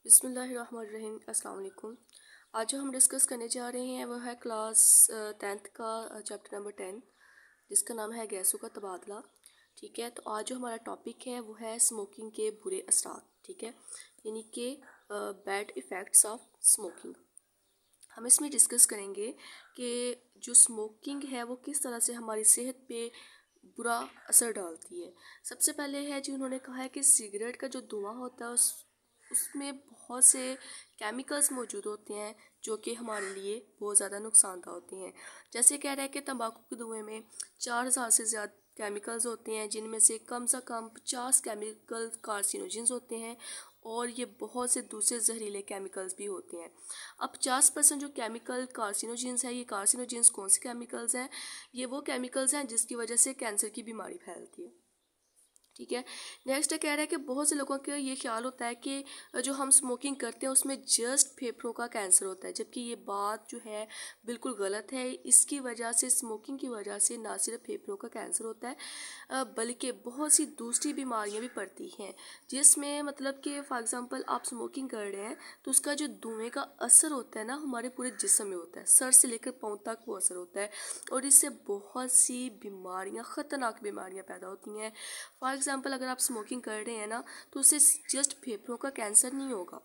بسم اللہ الرحمن الرحیم۔ السلام علیکم۔ آج جو ہم ڈسکس کرنے جا رہے ہیں وہ ہے کلاس 10th کا چیپٹر نمبر 10 جس کا نام ہے گیسوں کا تبادلہ۔ ٹھیک ہے، تو آج جو ہمارا ٹاپک ہے وہ ہے اسموکنگ کے برے اثرات، ٹھیک ہے، یعنی کہ بیڈ ایفیکٹس آف اسموکنگ۔ ہم اس میں ڈسکس کریں گے کہ جو اسموکنگ ہے وہ کس طرح سے ہماری صحت پہ برا اثر ڈالتی ہے۔ سب سے پہلے ہے جی، انہوں نے کہا ہے کہ سگریٹ کا جو دھواں ہوتا ہے اس میں بہت سے کیمیکلز موجود ہوتے ہیں جو کہ ہمارے لیے بہت زیادہ نقصان دہ ہوتے ہیں۔ جیسے کہہ رہے ہیں کہ تمباکو کے دھوئیں میں 4000 سے زیادہ کیمیکلز ہوتے ہیں، جن میں سے کم 50 کیمیکل کارسینوجنز ہوتے ہیں اور یہ بہت سے دوسرے زہریلے کیمیکلز بھی ہوتے ہیں۔ اب 50% جو کیمیکل کارسینوجنز ہیں، یہ کارسینوجنز کون سے کیمیکلز ہیں؟ یہ وہ کیمیکلز ہیں جس کی وجہ سے کینسر کی بیماری پھیلتی ہے، ٹھیک ہے۔ نیکسٹ کہہ رہا ہے کہ بہت سے لوگوں کا یہ خیال ہوتا ہے کہ جو ہم اسموکنگ کرتے ہیں اس میں جسٹ پھیپھڑوں کا کینسر ہوتا ہے، جبکہ یہ بات جو ہے بالکل غلط ہے۔ اس کی وجہ سے، اسموکنگ کی وجہ سے نہ صرف پھیپھڑوں کا کینسر ہوتا ہے بلکہ بہت سی دوسری بیماریاں بھی پڑتی ہیں، جس میں مطلب کہ فار ایگزامپل آپ اسموکنگ کر رہے ہیں تو اس کا جو دھوئیں کا اثر ہوتا ہے نا، ہمارے پورے جسم میں ہوتا ہے، سر سے لے کر پاؤں تک وہ اثر ہوتا ہے، اور اس سے بہت سی بیماریاں، خطرناک بیماریاں پیدا ہوتی ہیں۔ فار ایگزامپل اگر آپ اسموکنگ کر رہے ہیں نا تو اس سے جسٹ پھیپھڑوں کا کینسر نہیں ہوگا،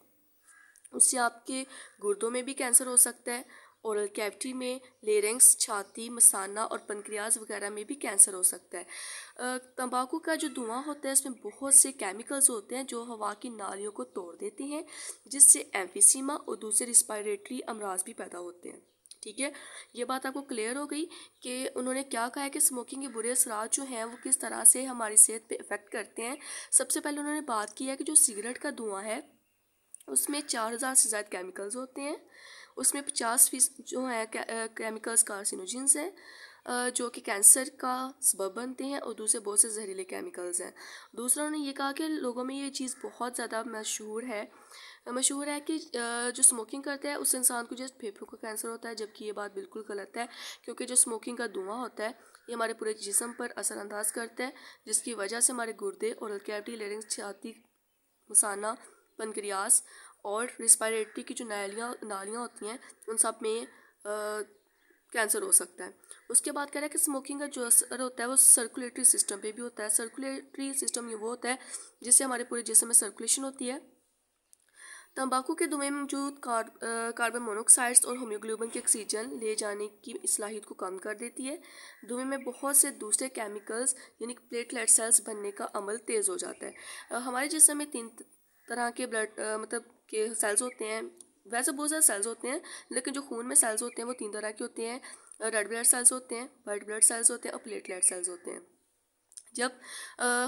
اس سے آپ کے گردوں میں بھی کینسر ہو سکتا ہے، اورل کیوٹی میں، لیرنگس، چھاتی، مثانہ اور پنکریاز وغیرہ میں بھی کینسر ہو سکتا ہے۔ تمباکو کا جو دھواں ہوتا ہے اس میں بہت سے کیمیکلز ہوتے ہیں جو ہوا کی نالیوں کو توڑ دیتے ہیں، جس سے ایمفیسیما اور دوسرے ریسپائریٹری امراض بھی پیدا ہوتے ہیں، ٹھیک ہے۔ یہ بات آپ کو کلیئر ہو گئی کہ انہوں نے کیا کہا ہے کہ اسموکنگ کے برے اثرات جو ہیں وہ کس طرح سے ہماری صحت پہ افیکٹ کرتے ہیں۔ سب سے پہلے انہوں نے بات کی ہے کہ جو سگریٹ کا دھواں ہے اس میں 4000 سے زیادہ کیمیکلز ہوتے ہیں، اس میں 50% جو ہیں کیمیکلز کارسینوجنز ہیں جو کہ کینسر کا سبب بنتے ہیں، اور دوسرے بہت سے زہریلے کیمیکلز ہیں۔ دوسرا انہوں نے یہ کہا کہ لوگوں میں یہ چیز بہت زیادہ مشہور ہے کہ جو اسموکنگ کرتا ہے اس انسان کو جسٹ پھیپھڑوں کا کینسر ہوتا ہے، جبکہ یہ بات بالکل غلط ہے، کیونکہ جو اسموکنگ کا دھواں ہوتا ہے یہ ہمارے پورے جسم پر اثر انداز کرتا ہے، جس کی وجہ سے ہمارے گردے، اورل کیوٹی، لیرنگس، چھاتی، مثانہ، پنکریاس اور ریسپائریٹری کی جو نالیاں ہوتی ہیں ان سب میں کینسر ہو سکتا ہے۔ اس کے بعد کہہ رہا ہے کہ اسموکنگ کا جو اثر ہوتا ہے وہ سرکولیٹری سسٹم پہ بھی ہوتا ہے۔ سرکولیٹری سسٹم یہ وہ ہوتا ہے جس سے ہمارے پورے جسم میں سرکولیشن ہوتی ہے۔ تمباکو کے دھوئیں میں موجود کاربن مونوکسائڈز اور ہیموگلوبن کے آکسیجن لے جانے کی صلاحیت کو کم کر دیتی ہے۔ دھوئیں میں بہت سے دوسرے کیمیکلز یعنی پلیٹلیٹ سیلز بننے کا عمل تیز ہو جاتا ہے۔ ہمارے جسم میں 3 طرح کے بلڈ مطلب کہ سیلز ہوتے ہیں، ویسے بہت زیادہ سیلز ہوتے ہیں لیکن جو خون میں سیلز ہوتے ہیں وہ 3 طرح کے ہوتے ہیں۔ ریڈ بلڈ سیلز ہوتے ہیں، وائٹ بلڈ سیلز ہوتے ہیں اور پلیٹلیٹ سیلز ہوتے ہیں۔ جب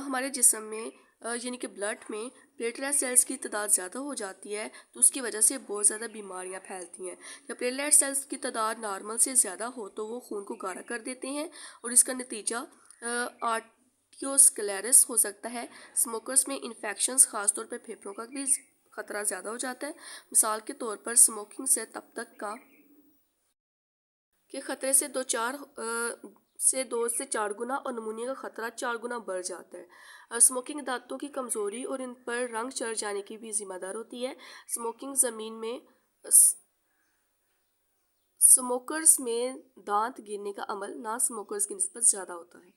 ہمارے جسم میں یعنی کہ بلڈ میں پلیٹلیٹ سیلز کی تعداد زیادہ ہو جاتی ہے تو اس کی وجہ سے بہت زیادہ بیماریاں پھیلتی ہیں۔ جب پلیٹلیٹ سیلز کی تعداد نارمل سے زیادہ ہو تو وہ خون کو گاڑھا کر دیتے ہیں اور اس کا نتیجہ آرٹیوسکلیروسس ہو سکتا ہے۔ اسموکرز میں انفیکشنز، خاص طور پر پھیپھڑوں کا بھی خطرہ زیادہ ہو جاتا ہے۔ مثال کے طور پر اسموکنگ سے تب تک کا کہ خطرے سے 2 سے 4 گنا اور نمونیا کا خطرہ 4 گنا بڑھ جاتا ہے۔ اسموکنگ دانتوں کی کمزوری اور ان پر رنگ چڑھ جانے کی بھی ذمہ دار ہوتی ہے۔ اسموکرز میں دانت گرنے کا عمل نا اسموکرز کی نسبت زیادہ ہوتا ہے۔